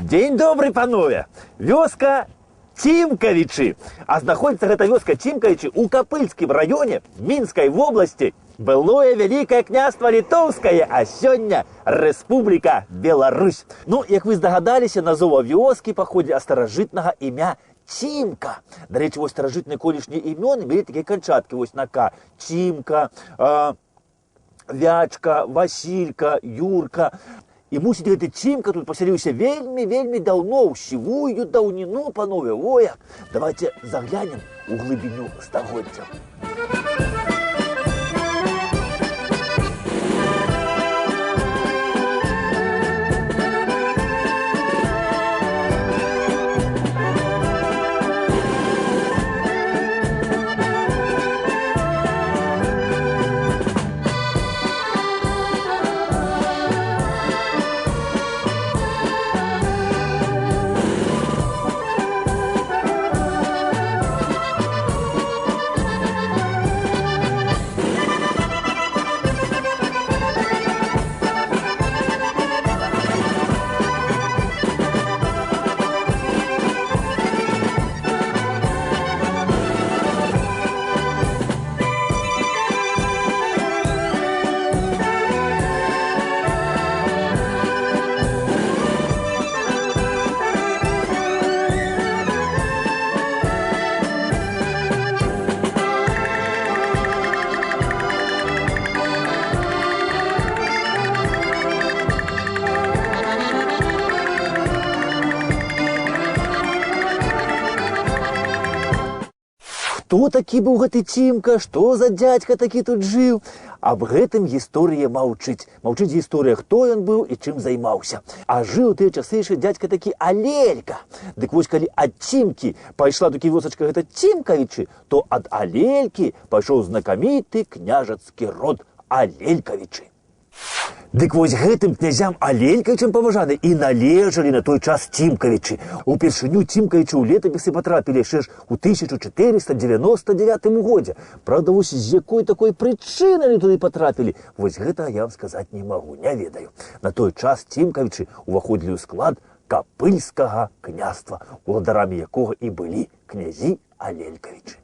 День добрый, панове! Вёска Цімкавічы. А знаходзіцца гэта вёска Цімкавічы ў Капыльскім раёне Мінскай вобласці. Былое Вялікае княства Літоўскае, а сёння Рэспубліка Беларусь. Ну, як вы здагадаліся, назова вёскі паходзіць ад старажытнага імя Цімка. Дарэчы, вось старажытныя колішнія імёны мелі такія канчаткі вось на К. Цімка, Вячка, Васілька, Юрка. І мусіць, гэты Цімка тут пасяліўся вельмі даўно, ў сівую даўніну, панове. Ой, давайте заглянем у глыбіню стагоддзя. Хто такі быў гэты Цімка, што за дзядзька такі тут жыў? Аб гэтым гісторыя маўчыць. Маўчыць гісторыя, хто ён быў і чым займаўся. А жыў тыя часы яшчэ дзядзька такі Алелька. Дык вось калі ад Цімкі пайшла такі вёсачка гэта Цімкавічы, то ад Алелькі пайшоў знакаміты княжацкі род Алелькавічы. Дык вось гэтым князям Алелькавічам паважаны і належалі на той час Цімкавічы. Упершыню Цімкавічы ў летапісы патрапілі яшчэ ж у 1499 годзе. Правда, вось з якой такой прычыны яны туды патрапілі, вось гэта я вам сказаць не магу, не ведаю. На той час Цімкавічы ўваходзілі ў склад Капыльскага княства, уладарамі якога і былі князі Алелькавічы.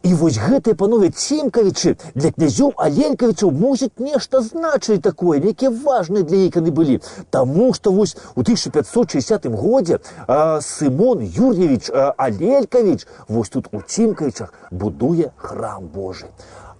І вось гэтыя, панове, Цімкавічы для князёў Алелькавічаў мусіць нешта значыць такое, нейкія важныя для іх яны былі. Таму што вось у 1560 годзе Сымон Юр'евіч Алелькавіч вось тут у Цімкавічах будуе храм Божы.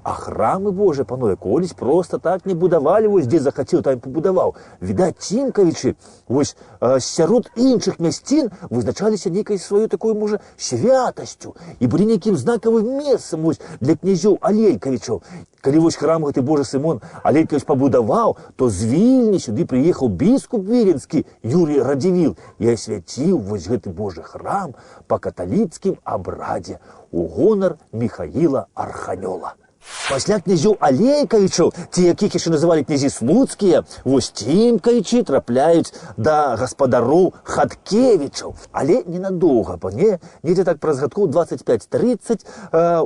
А храмы Божыя, панове, колісь проста так не будавалі, вось дзе захацеў, там пабудаваў. Відаць, Цімкавічы вось сярод іншых мясцін вызначаліся нейкай сваёй такой, можа, святасцю і былі нейкім знакавым месцам вось для князёў Алелькавічаў. Калі вось храм гэты Божы Сымон Алелькавіч пабудаваў, то з Вільні сюды прыехаў біскуп віленскі Юрій Радзівіл і асвяціў вось гэты Божы храм па каталіцкім абрадзе у гонар Міхаіла Арханёла. Пасля князёў Алелькавічаў, ці якіх яшчэ называлі князі слуцкія, вось Цімкавічы трапляюць да гаспадароў Хаткевічаў. Але ненадоўга, недзе так праз гадкоў 25-30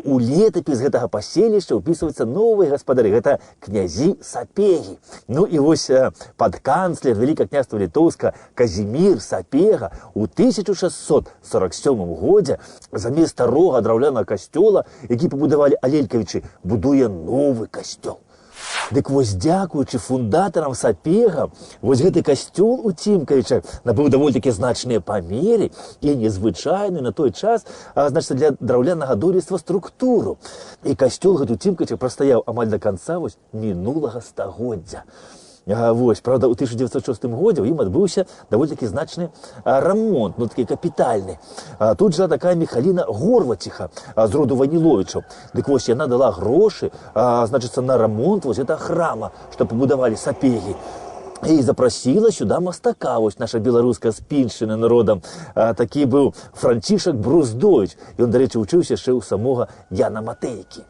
у летапіс гэтага паселішча ўпісваюцца новыя гаспадары, гэта князі Сапегі. Ну і вось падканцлер Вялікага княства Літоўска Казімір Сапега у 1647 годзе замест старога драўлянага касцёла, які пабудавалі Алелькавічы, будуе новы касцёл. Дык вось дзякуючы фундатарам Сапега, вось гэты касцёл у Цімкавічах набыў даволі-такі значныя памеры і незвычайную на той час, значыцца, для драўлянага дойлідства структуру. І касцёл гэты у Цімкавічах прастаяў амаль да канца вось мінулага стагоддзя. Вось, правда, у 1906 годзе ў ім адбыўся даволі-такі значны рамонт, ну такі капітальны. Тут жила такая Міхаліна Горваціха з роду Ваніловічаў. Дык вось яна дала грошы, значыцца, на рамонт вось гэтага храма, што пабудавалі Сапегі. І запрасіла сюда мастака, вось наша беларуская спіншчына народам. Такі быў Францішак Бруздовіч. Ён, дарэчы, вучыўся яшчэ ў самога Яна Матэйкі.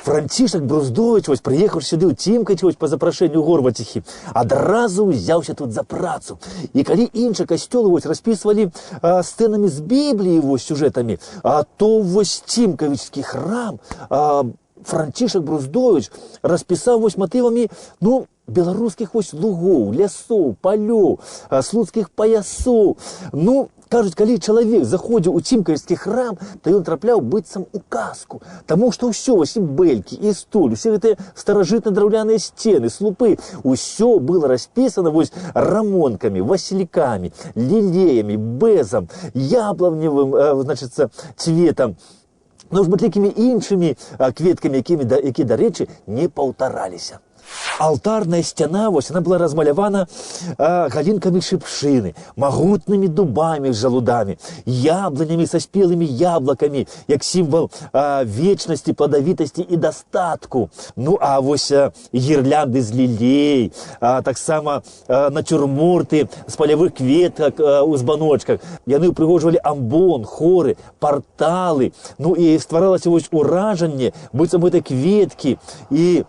Францішак Бруздовіч, вось прыехаў сюды ў Цімкавічы вось па запрашэнню Горваціхі, адразу ўзяўся тут за працу. І калі іншыя касцёлы вось распісвалі сцэнамі з Бібліі, вось сюжэтамі, то вось Цімкавічскі храм Францішак Бруздовіч распісаў вось матывамі, ну, беларускіх вось лугоў, лясоў, палёў, слуцкіх паясоў. Ну, кажуць, калі чалавек заходзіў у цімкавіцкі храм, то ён трапляў быццам у казку. Таму што ўсё, вось і бэлькі, і столь, усе гэтыя старажытныя драўляныя сцены, слупы, усё было распісана вось рамонкамі, васількамі, лілеямі, бэзам, яблоневым, значыцца, цветам, ну, шматлікімі іншымі кветкамі, якія, дарэчы, не паўтараліся. Алтарная сцяна, вось, она была размалявана галінкамі шыпшыны, магутнымі дубамі з жалудамі, яблынямі са спелымі яблакамі, як сімвал вечнасці, пладавітасці і дастатку. Ну, а вось гірлянды з лілей, таксама нацюрморты з палявых кветак у збаночках. Яны ўпрыгожвалі амбон, хоры, парталы. Ну, і стваралася вось уражанне, быццам гэта кветкі, і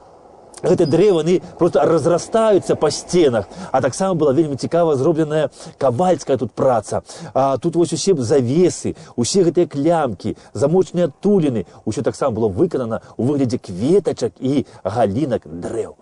гэты дрэвы, яны просто разрастаюцца па сценах. А таксама была вельмі цікава зробленая кавальская тут праца. Тут вось усе завесы, усе гэтыя клямкі, замочныя адтуліны, усё таксама было выканана ў выглядзе кветачак і галінак дрэў.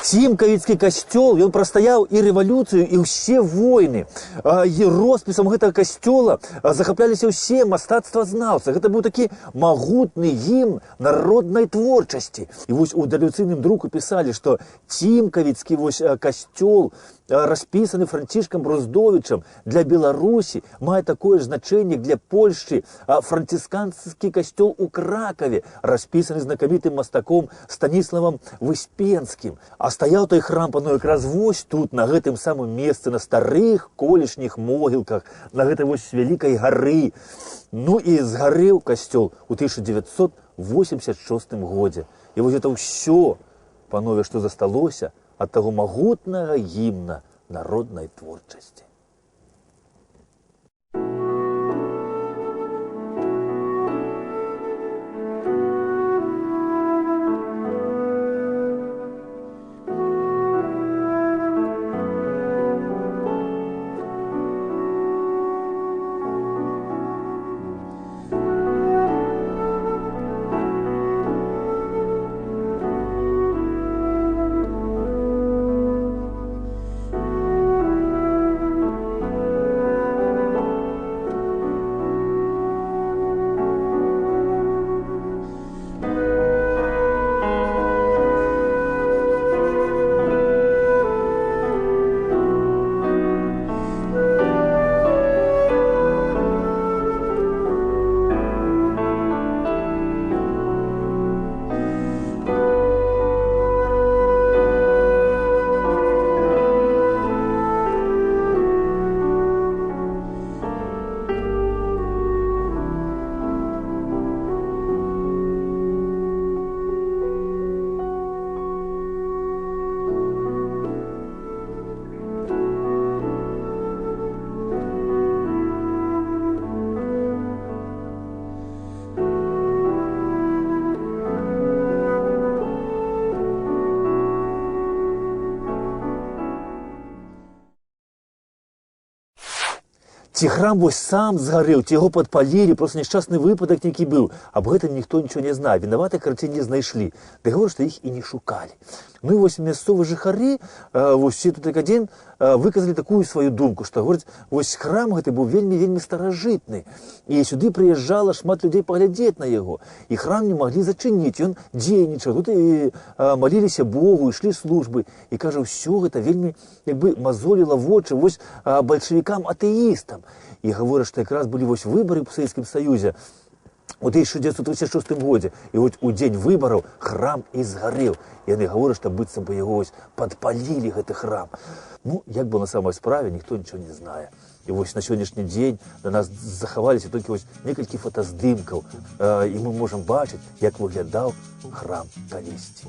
Цімкавіцкі касцёл, ён прастаяў і рэвалюцыю, і ўсе войны. І роспісам гэтага касцёла захапляліся ўсе мастацтвазнаўцы. Гэта быў такі магутны гімн народнай творчасці. І вось у рэвалюцыйным друку пісалі, што цімкавіцкі вось касцёл, распісаны Францішкам Бруздовічам, для Беларусі мае такое ж значэнне для Польшчы францисканскі касцёл у Кракаве, распісаны знакамітым мастаком Станіславам Выспенскім. А стаяў той храм, пано, якраз вось тут, на гэтым самым месцы, на старых колішніх могілках, на гэтай вось вялікай гары. Ну і згарэў касцёл у 1986 годзе. І вось гэта ўсё, панове, што засталося ад таго магутнага гімна народнай творчасці. Ці храм вось сам згарэў, ці яго падпалілі, просто нешчасны выпадак нейкі быў. Аб гэтым ніхто нічого не знае. Вінаватых, карацей, не знайшлі. Ды гавораць, што іх і не шукалі. Ну і вось мясцовыя жыхары, вось все тут як адзін, выказалі такую сваю думку, што говораць, вось храм гэты быў вельмі старажытны. І сюды прыязджала шмат людзей паглядзець на яго. І храм не маглі зачыніць, ён дзейнічаў. Тут і маліліся Богу, ішлі службы. І кажа, ўсё гэта вельмі як бы мазоліла вочы вось бальшавікам-атэістам. І гавораць, што якраз былі вось выбары ў Савецкім Саюзе у 1936 годзе. І вось у дзень выбараў храм і згарэў. Яны гавораць, што быццам бы яго вось падпалілі гэты храм. Ну, як было на самой справе, ніхто нічого не знае. І вось на сённяшні дзень да нас захаваліся толькі вось некалькі фотаздымкаў. І мы можам бачыць, як выглядаў храм калісьці.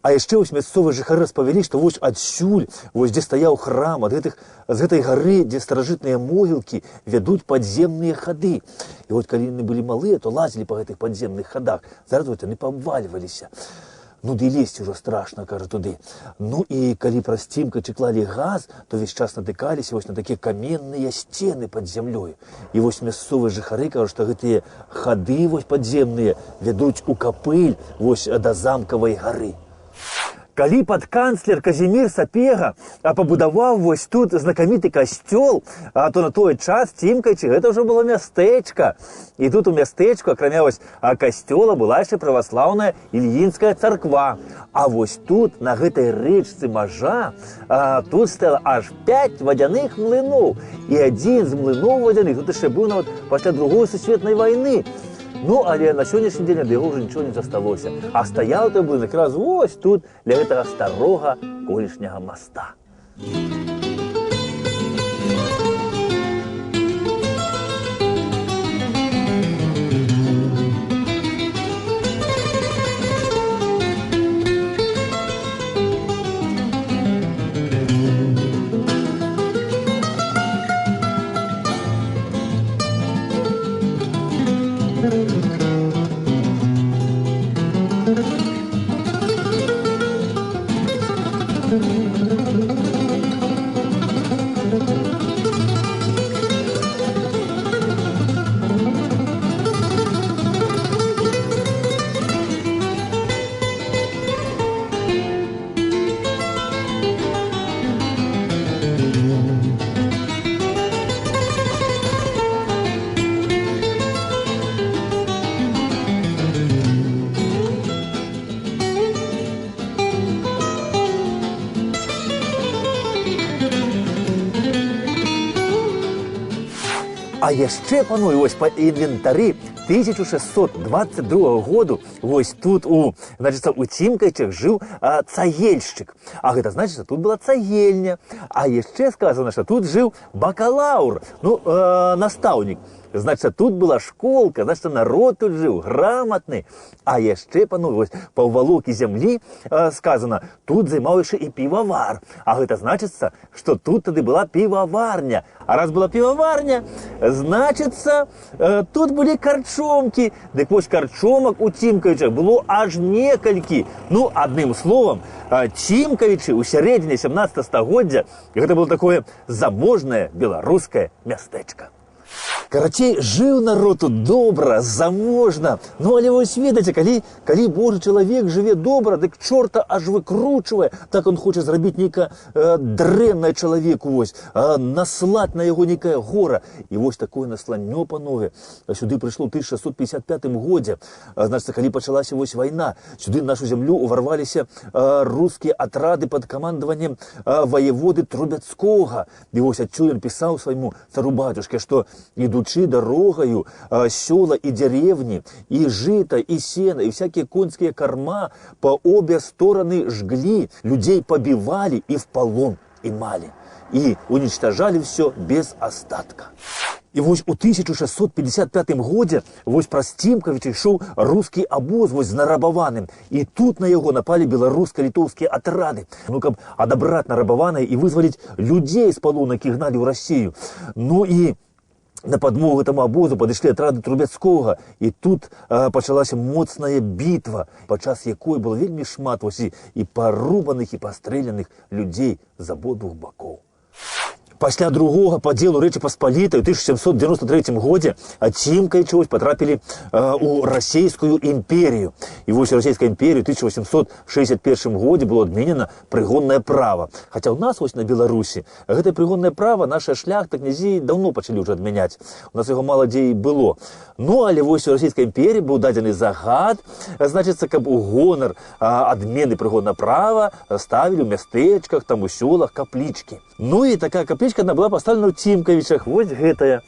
А яшчэ вось мясцовыя жыхары распавялі, што вось адсюль, вось дзе стаяў храм, з гэтай гары, дзе старажытныя могілкі, вядуць падземныя хады. І вот калі яны былі малыя, то лазілі па гэтых падземных хадах. Зараз вот яны пабвальваліся. Ну, ды лезці ўжо страшна, кажа, туды. Ну, і калі праз цімкачы клалі газ, то весь час натыкаліся вось на такія каменныя сцены пад зямлёй. І вось мясцовыя жыхары кажуць, што гэтыя хады вось падземныя вядуць у капыль вось да замкавай гары. Калі падканцлер Казімір Сапега пабудаваў вось тут знакаміты касцёл, то на той час Цімкачы гэта ўжо было мястэчка. І тут у мястэчку, акрамя вось касцёла, была яшчэ праваслаўная Ільінская царква. А вось тут, на гэтай рэчцы Мажа, тут стала аж 5 вадзяных млыноў. І адзін з млыноў вадзяных тут яшчэ быў нават пасля Другой сусветнай вайны. Ну, але на сённяшні дзень ад яго ўжо нічого не засталося. А стаяў той будынак якраз вось тут, ля гэтага старога колішняга моста. А яшчэ, панове, вось па інвентары 1622 году вось тут у Цімкачах жыў цагельшчык. А гэта значыць, што тут была цагельня. А яшчэ сказано, што тут жыў бакалаўр, настаўнік. Значит, тут была школка, значит, народ тут жил, грамотный. А яшчэ, панове, па ўвалокі зямлі сказано, тут займаўся і півавар. А гэта значыцца, што тут тады была піваварня. А раз была піваварня, значыцца, тут былі карчомкі. Дык вось карчомак у Цімкавічах было аж некалькі. Ну, адным словам, Цімкавічы ў сярэдзіне 17 стагоддзя гэта было такое заможнае беларускае мястэчка. Карацей, жыў народ тут добра, заможна. Ну, але вось ведаеце, калі Божы чалавек жыве добра, дык чорта аж выкручвае. Так он хоча зрабіць нейкае дрэннае чалавеку, вось, наслаць на яго нейкае гора. І вось такое насланнё, панове, сюды прыйшло ў 1655 годзе. Значыцца, калі пачалася вось вайна, сюды на нашу зямлю уварваліся рускія атрады пад камандаваннем ваеводы Трубецкога. І вось адсюль ён пісаў свайму цару-батюшке, што ідучы дарогаю, сёла і дзеревні, і жыта, і сена, і всякие конские корма по обе стороны жгли, людей побивали и в полон имали, и уничтожали все без остатка. І вось у 1655 годзе вось праз Цімкавічы ішоў рускі абоз вось з нарабаваным. І тут на яго напалі беларуска-літоўскія атрады. Ну, каб адабраць нарабаванае і вызваліць людзей з палона, якіх гналі ў Расію. Ну і на падмогу гэтаму абозу падышлі атрады Трубецкога. І тут пачалася моцная бітва, падчас якой было вельмі шмат вось і парубаных, і пастрэляных людзей з абодвух бакоў. Пасля другога падзелу Рэчы Паспалітай у 1793 годзе Цімкавічы патрапілі ў расійскую імперію. І вось у расійскай імперіі ў 1861 годзе было адменена прыгоннае права. Хаця ў нас вось на Беларусі гэтае прыгоннае права наша шляхта, князі даўно пачалі ўжо адмяняць. У нас яго мала дзе і было. Ну, але вось у расійскай імперіі быў дадзены загад, значыцца, каб у гонар адмены прыгоннага права ставілі ў мястэчках, там у сёлах каплічкі. Ну і такая каплічка одна была паставлена ў Цімкавічах, вось гэтая.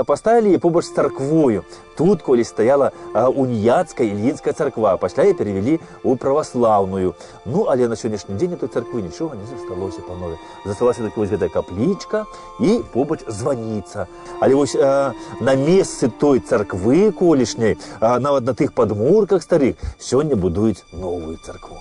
Паставілі яе побач з царквою. Тут колись стаяла уніяцкая Ільінская царква, пасля яе перевялі ў праваслаўную. Ну, але на сённяшні дзень у той царквы нічога не засталося, панове. Засталася такі вось гэтая каплічка і побач званіца. Але вось на месцы той царквы колішняй, нават на тых падмурках старых, сёння будуюць новую царкву.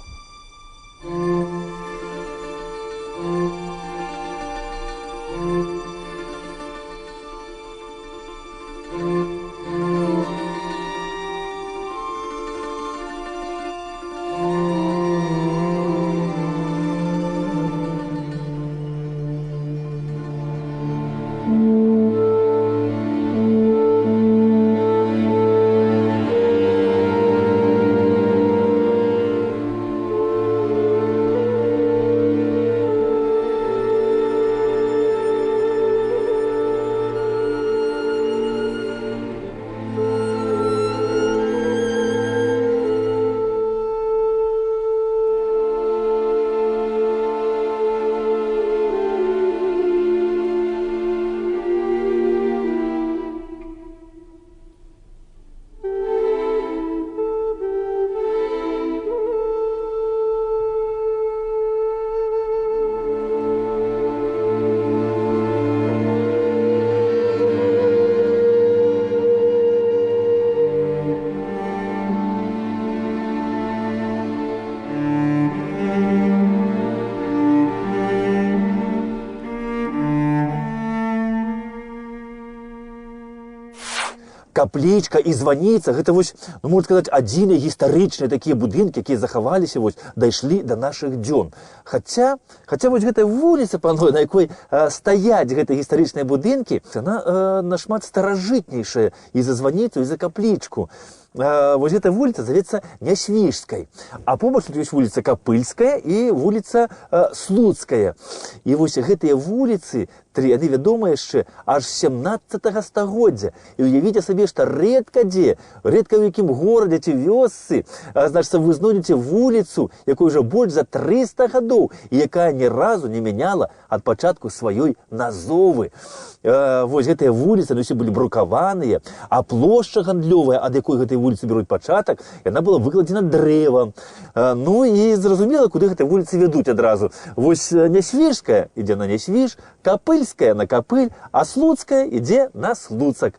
Каплічка і званіца, гэта вось, ну, можна сказаць, адзіныя гістарычныя такія будынкі, якія захаваліся, вось, дайшлі да нашых дзён. Хаця вось гэтая вуліца, панове, на якой стаяць гэтыя гістарычныя будынкі, яна нашмат старажытнейшая і за званіцу, і за каплічку. Вось эта вуліца завецца Нясвіжскай, а побач тут ёсць вуліца Капыльская і вуліца Слуцкая. І вось гэтыя вуліцы, яны вядомыя яшчэ аж 17 стагоддзя. І уявіце сабе, што рэдка ў якім горадзе ці вёсцы, значыцца, вы знойдзеце вуліцу, якой уже больш за 300 гадоў, і якая ні разу не мяняла ад пачатку сваёй назовы. Вось гэтыя вуліцы, усе былі брукаваныя, а плошча гандлёвая, ад якой гэтай вуліцы бяруць пачатак, яна была выкладзена дрэвам. Ну і зразумела, куды гэтыя вуліцы вядуць адразу. Вось Нясвіжская ідзе на Нясвіж, Капыльская на Капыль, а Слуцкая ідзе на Слуцак.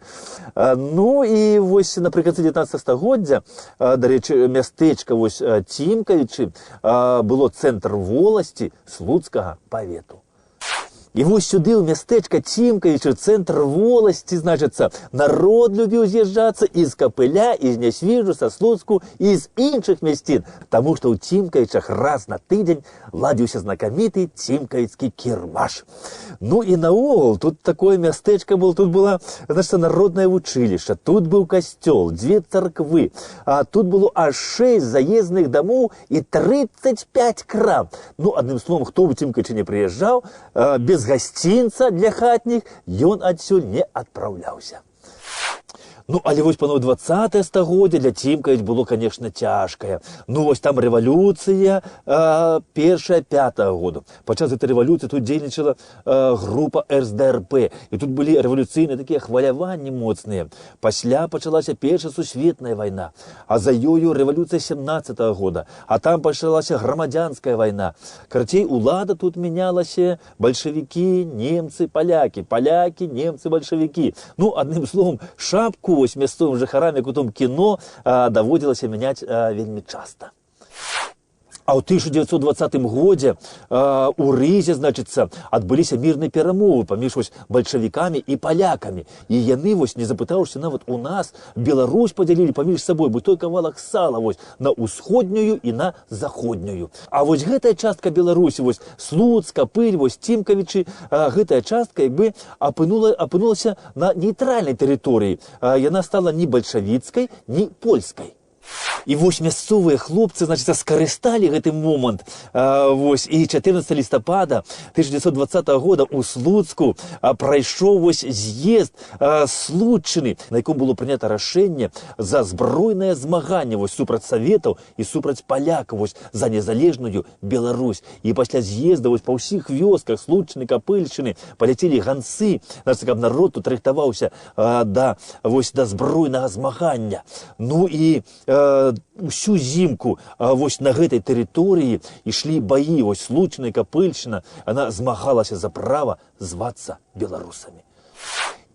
Ну і вось напрыканцы 19 стагоддзя, дарэчы, мястэчка вось Цімкавічы было цэнтр воласці Слуцкага павету. І вось сюды ў мястэчка Цімкавічы, цэнтр воласці, значыцца, народ любіў з'язджацца і з Капыля, і з Нясвіжу, са Слуцку, і з іншых мясцін, таму што ў Цімкавічах раз на тыдзень ладзіўся знакаміты цімкавіцкі кірмаш. Ну і наогул, тут такое мястэчка было, тут было, значыцца, народнае вучылішча, тут быў касцёл, 2 царквы, а тут было аж 6 заездных дамоў і 35 крам. Ну, адным словам, хто ў Цімкавічы не прыязджаў, без гасцінца для хатніх ён адсюль не адпраўляўся. Ну, але вось, панове, 20 стагоддзя для Цімкавіч было, конечно, цяжкае. Ну, вось там рэвалюцыя першая 5-го году. Падчас гэтай рэвалюцыі тут дзейнічала група РСДРП. І тут былі рэвалюцыйныя такія хваляванні моцныя. Пасля пачалася Першая сусветная вайна, а за ёю рэвалюцыя 17-го года. А там пачалася грамадзянская вайна. Карацей, улада тут мянялася: бальшавікі, немцы, палякі, немцы, бальшавікі. Ну, адным словам, шапку вось мясцовым жыхарам, як у том кіно, даводзілася мяняць вельмі часта. А ў 1920 годзе у Рызе, значыцца, адбыліся мірныя перамовы паміж вось бальшавікамі і палякамі. І яны, вось, не запытаўшыся нават у нас, Беларусь падзялілі паміж сабой, бо той кавалак сала вось на ўсходнюю і на заходнюю. А вось гэтая частка Беларусі, вось Слуцк, Капыль, вось Цімкавічы, гэтая частка як бы апынулася на нейтральнай тэрыторыі. Яна стала ні бальшавіцкай, ні польскай. І вось мясцовыя хлопцы, значыцца, скарысталі гэты момант. Вось, і 14 лістапада 1920 года ў Слуцку прайшоў вось з'езд Слуцчыны, на яком было прынята рашэнне за збройнае змаганне вось супраць саветаў і супраць палякаў, вось за незалежную Беларусь. І пасля з'езда вось па ўсіх вёсках Слуцчыны, Капыльшчыны паляцелі ганцы, значыцца, каб народ тут рыхтаваўся да збройнага змагання. Ну і усю зімку вось на гэтай тэрыторыі ішлі баі, вось Слуцчына і Капыльшчына, яна змагалася за права звацца беларусамі.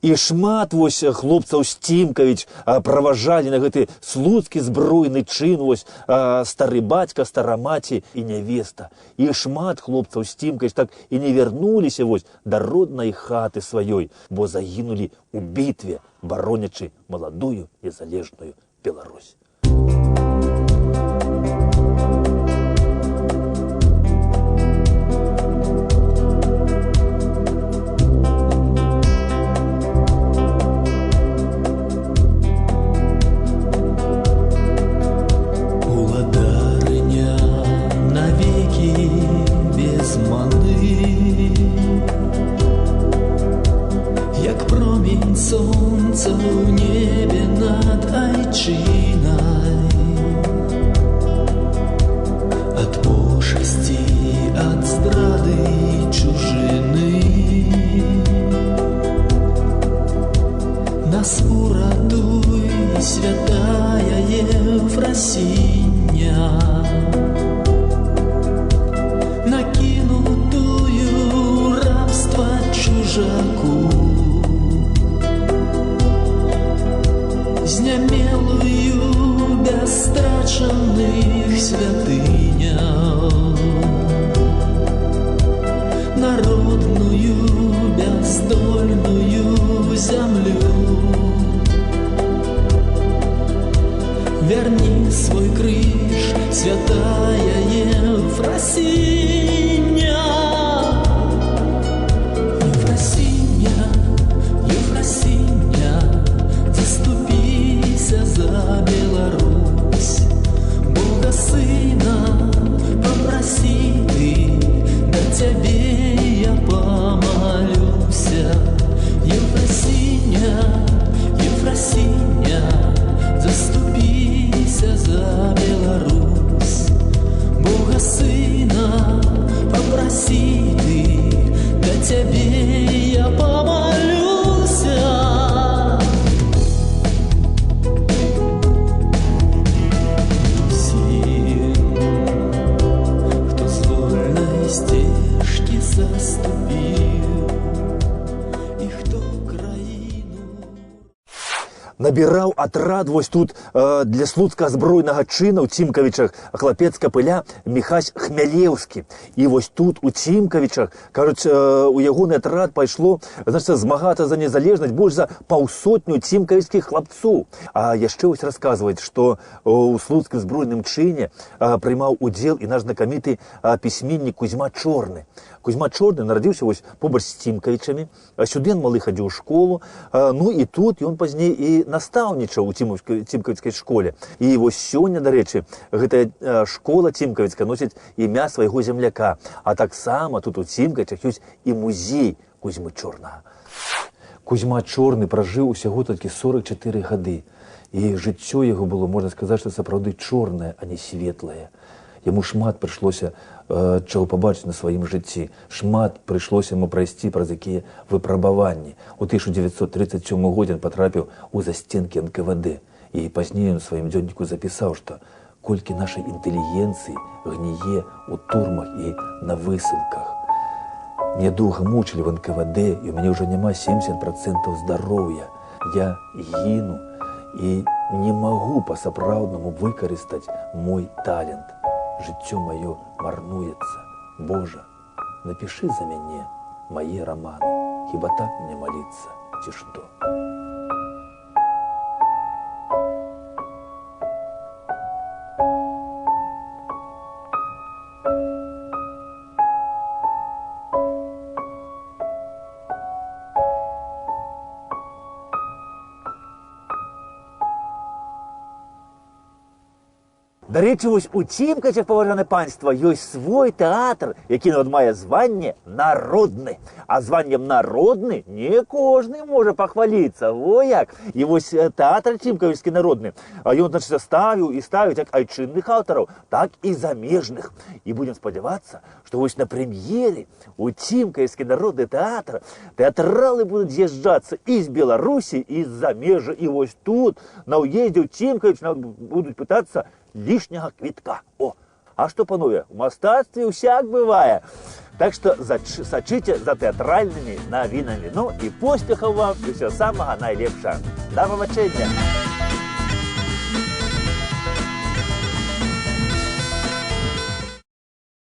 І шмат вось хлопцаў з Цімкавіч праважалі на гэты слуцкі збройны чын вось стары бацька, стара маці і нявеста. І шмат хлопцаў з Цімкавіч так і не вярнуліся вось да роднай хаты сваёй, бо загінулі ў бітве, баронячы маладую незалежную Беларусь. Солнце в небе над Айчиной, от пошести, от здрады и чужины. Нас уратуй, святая Ефросинья, накинутую рабство чужаку. Знямелую бесстрашенных святынях, народную бездольную землю. Верни свой крыш, святая Ефросинья. Ефросинья, Ефросинья, заступися за Беларусь. Бога Сына попроси ты, да тебе я помолюся. Ефросинья, Ефросинья, заступися за Беларусь. Бога Сына попроси ты, да тебе я помолюся. Набіраў атрад вось тут для слуцкага збройнага чына ў Цімкавічах хлапец капыля Міхась Хмялеўскі. І вось тут у Цімкавічах, кажуць, у ягоны атрад пайшло, значыць, змагацца за незалежнасць больш за 500 цімкавіцкіх хлапцоў. А яшчэ вось расказваюць, што ў слуцкім збройным чыне прымаў удзел і наш знакаміты пісьменнік Кузьма Чорны. Кузьма Чорны нарадзіўся вось побач з Цімкавічамі, сюды ён малы хадзіў у школу, ну і тут ён пазней і настаўнічаў у Цімкавіцкай школе. І вось сёння, дарэчы, гэтая школа Цімкавіцкая носіць імя свайго земляка. А таксама тут у Цімкавічах ёсць і музей Кузьмы Чорнага. Кузьма Чорны пражыў усяго толькі 44 гады. І жыццё яго было, можна сказаць, што сапраўды чорнае, а не светлае. Яму шмат прыйшлося чаго пабачыць на сваім жыцці. Шмат прыйшлося яму прайсці праз якія выпрабаванні. У 1937 годзе ён патрапіў у застенкі НКВД. І пазней ён у сваім дзённіку запісаў, што колькі нашай інтэлігенцыі гніе ў турмах і на высылках. Мне доўга мучылі в НКВД, і ў мяне ўжо няма 70% здароўя. Я гіну і не магу па-сапраўднаму выкарыстаць мой талент. Жыццё маё марнуецца. Божа, напішы за мяне мае раманы. Хіба так мне маліцца, ці што? Дарэчы, вось у Цімкавічах, паважанае панства, ёсць свой тэатр, які нават мае званне народны. А званнем народны не кожны можа пахваліцца. Во як! І вось тэатр Цімкавічскі народны, ён, значыць, ставіў і ставіць як айчынных аўтараў, так і замежных. І будзем спадзявацца, што вось на прэм'еры у Цімкавічскі народны тэатр тэатралы будуць з'язджацца і з Беларусі, і з замежжа. І вось тут, на ўездзе ў Цімкавіч, будуць пытацца лішняга квітка. О, А што, панове, у мастацтве ўсяк бывае. Так што сачыце за тэатральнымі навінамі. Ну і поспехаў вам і ўсё самага найлепшага. Да пабачэння!